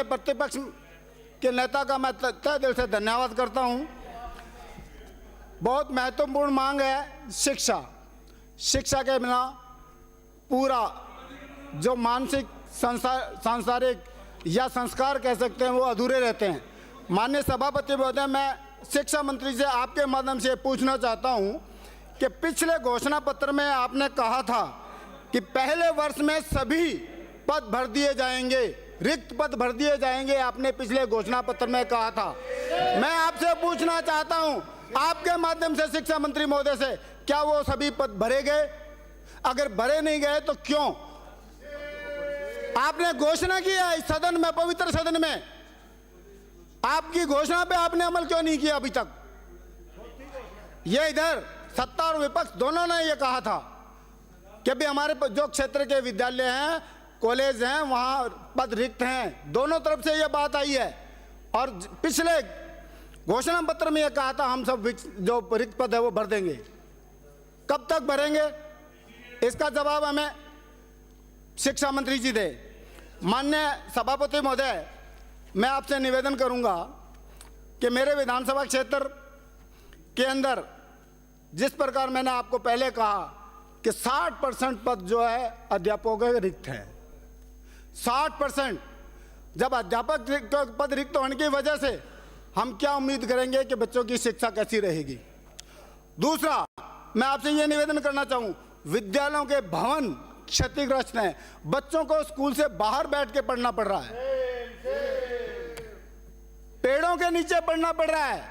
प्रतिपक्ष के नेता का मैं तहे दिल से धन्यवाद करता हूं। बहुत महत्वपूर्ण मांग है शिक्षा। शिक्षा के बिना पूरा जो मानसिक सांसारिक या संस्कार कह सकते हैं वो अधूरे रहते हैं। माननीय सभापति महोदय, मैं शिक्षा मंत्री से आपके माध्यम से पूछना चाहता हूं कि पिछले घोषणा पत्र में आपने कहा था कि पहले वर्ष में सभी पद भर दिए जाएंगे, रिक्त पद भर दिए जाएंगे। आपने पिछले घोषणा पत्र में कहा था। मैं आपसे पूछना चाहता हूं आपके माध्यम से शिक्षा मंत्री महोदय से, क्या वो सभी पद भरे गए? अगर भरे नहीं गए तो क्यों? आपने घोषणा की है इस सदन में, पवित्र सदन में, आपकी घोषणा पे आपने अमल क्यों नहीं किया अभी तक? ये इधर सत्ता और विपक्ष दोनों ने ये कहा था कि भी हमारे जो क्षेत्र के विद्यालय हैं, कॉलेज हैं, वहां पद रिक्त हैं। दोनों तरफ से ये बात आई है और पिछले घोषणा पत्र में ये कहा था हम सब जो रिक्त पद है वो भर देंगे। कब तक भरेंगे? इसका जवाब हमें शिक्षा मंत्री जी दे। माननीय सभापति महोदय, मैं आपसे निवेदन करूंगा कि मेरे विधानसभा क्षेत्र के अंदर जिस प्रकार मैंने आपको पहले कहा कि 60% पद जो है अध्यापकों के रिक्त है, 60%। जब अध्यापक पद रिक्त होने की वजह से हम क्या उम्मीद करेंगे कि बच्चों की शिक्षा कैसी रहेगी? दूसरा, मैं आपसे यह निवेदन करना चाहूं, विद्यालयों के भवन क्षतिग्रस्त हैं, बच्चों को स्कूल से बाहर बैठ के पढ़ना पड़ रहा है, पेड़ों के नीचे पढ़ना पड़ रहा है।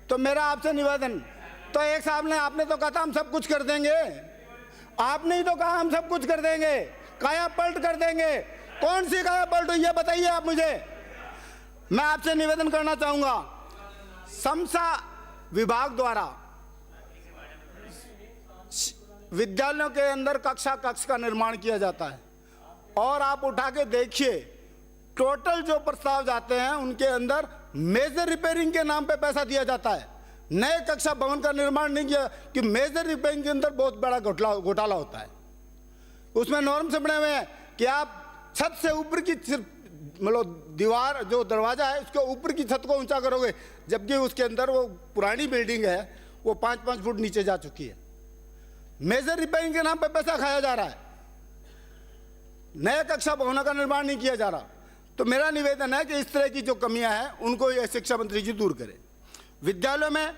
तो मेरा आपसे निवेदन, तो एक साहब ने आपने तो कहा था हम सब कुछ कर देंगे, आपने ही तो कहा हम सब कुछ कर देंगे, काया पलट कर देंगे। कौन सी काया पलट हुई है बताइए आप मुझे। मैं आपसे निवेदन करना चाहूंगा, समसा विभाग द्वारा विद्यालयों के अंदर कक्षा कक्ष का निर्माण किया जाता है और आप उठा के देखिए टोटल जो प्रस्ताव जाते हैं उनके अंदर मेजर रिपेयरिंग के नाम पे पैसा दिया जाता है। नए कक्षा भवन का निर्माण नहीं किया कि मेजर रिपेयरिंग के अंदर बहुत बड़ा घोटाला होता है। उसमें नॉर्म्स बने हुए हैं कि आप छत से ऊपर की मतलब दीवार जो दरवाजा है उसके ऊपर की छत को ऊंचा करोगे, जबकि उसके अंदर वो पुरानी बिल्डिंग है वो 5-5 फुट नीचे जा चुकी है। मेजर रिपेयरिंग के नाम पे पैसा खाया जा रहा है, नए कक्षा भवनों का निर्माण नहीं किया जा रहा। तो मेरा निवेदन है कि इस तरह की जो कमियां हैं उनको ये शिक्षा मंत्री जी दूर करें। विद्यालयों में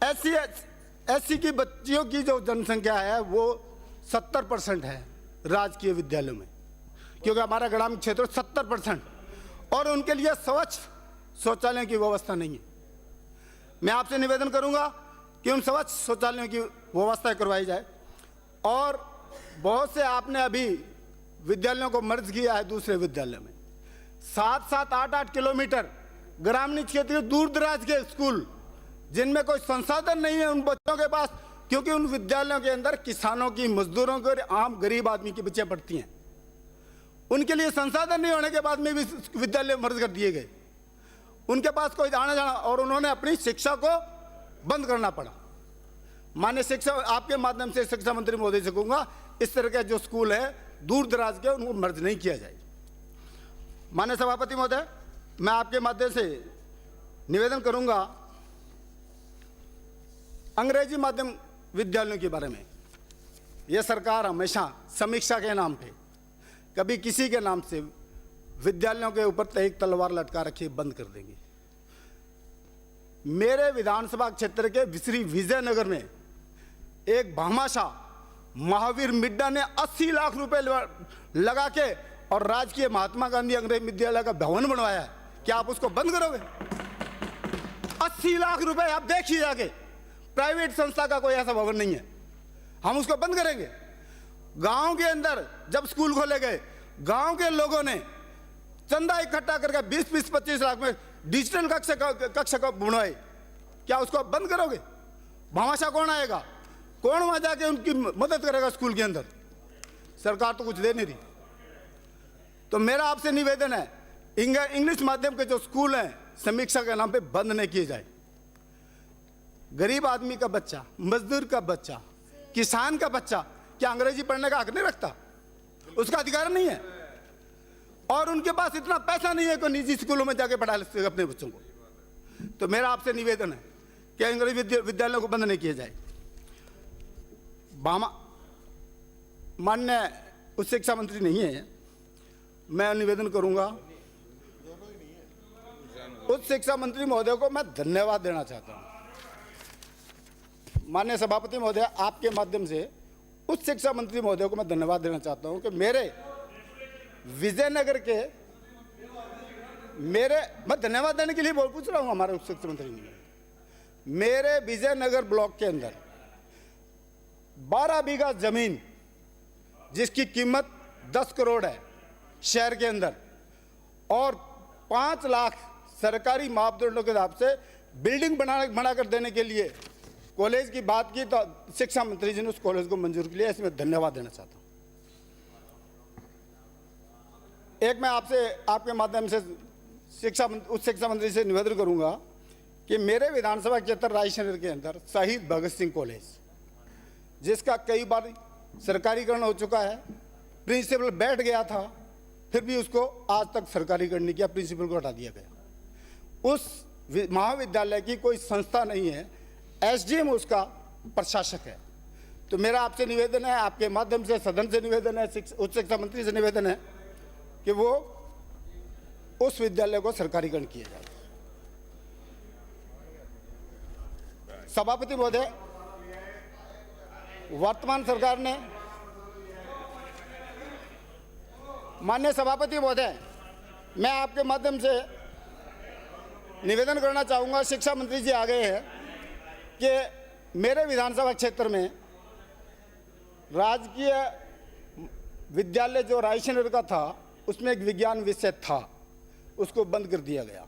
एससी की बच्चियों की जो जनसंख्या है वो 70% है राजकीय विद्यालयों में, क्योंकि हमारा ग्रामीण क्षेत्र 70%, और उनके लिए स्वच्छ शौचालयों की व्यवस्था नहीं है। मैं आपसे निवेदन करूंगा कि उन स्वच्छ शौचालयों की व्यवस्था करवाई जाए। और बहुत से आपने अभी विद्यालयों को मर्ज किया है दूसरे विद्यालय में, 7-7, 8-8 किलोमीटर ग्रामीण क्षेत्र दूर दराज के स्कूल जिनमें कोई संसाधन नहीं है उन बच्चों के पास, क्योंकि उन विद्यालयों के अंदर किसानों की, मजदूरों की, आम गरीब आदमी की बच्चियां पढ़ती हैं। उनके लिए संसाधन नहीं होने के बाद में भी विद्यालय मर्ज कर दिए गए, उनके पास कोई आना जाना, और उन्होंने अपनी शिक्षा को बंद करना पड़ा। माननीय शिक्षा, आपके माध्यम से शिक्षा मंत्री महोदय से कहूंगा इस तरह के जो स्कूल है दूर दराज के उनको मर्ज नहीं किया जाए। माननीय सभापति महोदय, मैं आपके माध्यम से निवेदन करूंगा अंग्रेजी माध्यम विद्यालयों के बारे में। यह सरकार हमेशा समीक्षा के नाम पे कभी किसी के नाम से विद्यालयों के ऊपर एक तलवार लटका रखी बंद कर देंगे। मेरे विधानसभा क्षेत्र के श्री विजयनगर में एक भामाशाह महावीर मिड्डा ने 80 लाख रुपए लगा के और राजकीय महात्मा गांधी अंग्रेजी विद्यालय का भवन बनवाया है। क्या आप उसको बंद करोगे? 80 लाख रुपए आप देखिए जाके, प्राइवेट संस्था का कोई ऐसा भवन नहीं है, हम उसको बंद करेंगे? गांव के अंदर जब स्कूल खोले गए, गांव के लोगों ने चंदा इकट्ठा करके 20-20, 25 लाख में डिजिटल कक्षा का बनवाए। क्या उसको बंद करोगे? भामाशाह कौन आएगा? कौन वहां जाके उनकी मदद करेगा स्कूल के अंदर? सरकार तो कुछ दे नहीं रही। तो मेरा आपसे निवेदन है इंग्लिश माध्यम के जो स्कूल हैं समीक्षा के नाम पे बंद नहीं किए जाए। गरीब आदमी का बच्चा, मजदूर का बच्चा, किसान का बच्चा क्या अंग्रेजी पढ़ने का हक नहीं रखता? उसका अधिकार नहीं है? और उनके पास इतना पैसा नहीं है कि निजी स्कूलों में जाके पढ़ा ले अपने बच्चों को। तो मेरा आपसे निवेदन है कि अंग्रेजी विद्यालयों को बंद नहीं किया जाए। माननीय उच्च शिक्षा मंत्री नहीं है, मैं निवेदन करूंगा उच्च शिक्षा मंत्री महोदय को मैं धन्यवाद देना चाहता हूं। माननीय सभापति महोदय, आपके माध्यम से उच्च शिक्षा मंत्री महोदय को मैं धन्यवाद देना चाहता हूं कि मेरे विजयनगर के मैं धन्यवाद देने के लिए पूछ रहा हूं हमारे उच्च शिक्षा मंत्री ने मेरे विजयनगर ब्लॉक के अंदर 12 बीघा जमीन जिसकी कीमत 10 करोड़ है शहर के अंदर, और 5 लाख सरकारी मापदंडों के हिसाब से बिल्डिंग बनाकर देने के लिए कॉलेज की बात की, तो शिक्षा मंत्री जी ने उस कॉलेज को मंजूर किया। इसमें धन्यवाद देना चाहता हूं। एक मैं आपसे आपके माध्यम से उच्च शिक्षा मंत्री से निवेदन करूंगा कि मेरे विधानसभा क्षेत्र रायशहर के अंदर शहीद भगत सिंह कॉलेज, जिसका कई बार सरकारीकरण हो चुका है, प्रिंसिपल बैठ गया था, फिर भी उसको आज तक सरकारीकरण नहीं किया, प्रिंसिपल को हटा दिया गया। उस महाविद्यालय की कोई संस्था नहीं है, एसडीएम उसका प्रशासक है। तो मेरा आपसे निवेदन है, आपके माध्यम से सदन से निवेदन है, उच्च शिक्षा मंत्री से निवेदन है कि वो उस विद्यालय को सरकारीकरण किया जाए। सभापति महोदय, वर्तमान सरकार ने, माननीय सभापति महोदय, मैं आपके माध्यम से निवेदन करना चाहूंगा, शिक्षा मंत्री जी आ गए हैं, कि मेरे विधानसभा क्षेत्र में राजकीय विद्यालय जो रायशहर का था उसमें एक विज्ञान विषय था, उसको बंद कर दिया गया।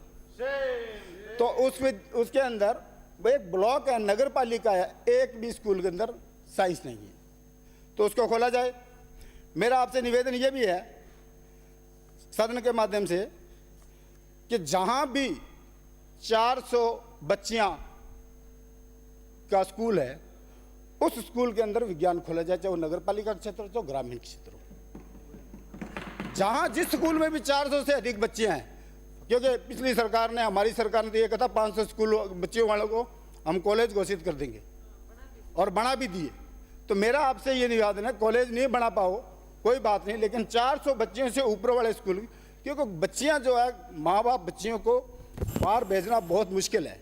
तो उसके अंदर एक ब्लॉक है, नगर पालिका है, एक भी स्कूल के अंदर साइंस नहीं है, तो उसको खोला जाए। मेरा आपसे निवेदन यह भी है सदन के माध्यम से कि जहां भी 400 बच्चियां का स्कूल है, उस स्कूल के अंदर विज्ञान खोला जाए, चाहे वो नगर पालिका क्षेत्र हो, चाहे ग्रामीण क्षेत्र हो। जहां जिस स्कूल में भी 400 से अधिक बच्चियां हैं, क्योंकि पिछली सरकार ने, हमारी सरकार ने तो ये कहा 500 स्कूल बच्चियों वालों को हम कॉलेज घोषित कर देंगे, और बना भी दिए। तो मेरा आपसे ये निवेदन है, कॉलेज नहीं बना पाओ कोई बात नहीं, लेकिन 400 बच्चियों से ऊपर वाले स्कूल, क्योंकि बच्चियां जो है, माँ बाप बच्चियों को बाहर भेजना बहुत मुश्किल है।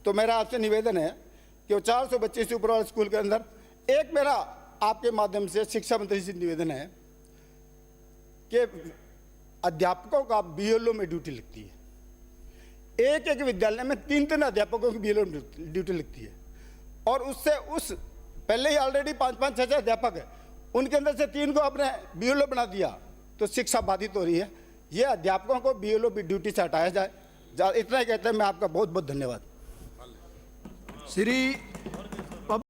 तो मेरा आपसे निवेदन है कि वो 400 बच्चे से ऊपर वाले स्कूल के अंदर, एक मेरा आपके माध्यम से शिक्षा मंत्री से निवेदन है कि अध्यापकों का बीएलओ में ड्यूटी लगती है। एक एक विद्यालय में 3-3 अध्यापकों की बीएलओ ड्यूटी लगती है, और उससे पहले ही ऑलरेडी 5-5, 6-6 अध्यापक है, उनके अंदर से 3 को आपने बीएलओ बना दिया, तो शिक्षा बाधित हो रही है। ये अध्यापकों को बीएलओ भी ड्यूटी से हटाया जाए। इतना ही कहते हैं, मैं आपका बहुत बहुत धन्यवाद। श्री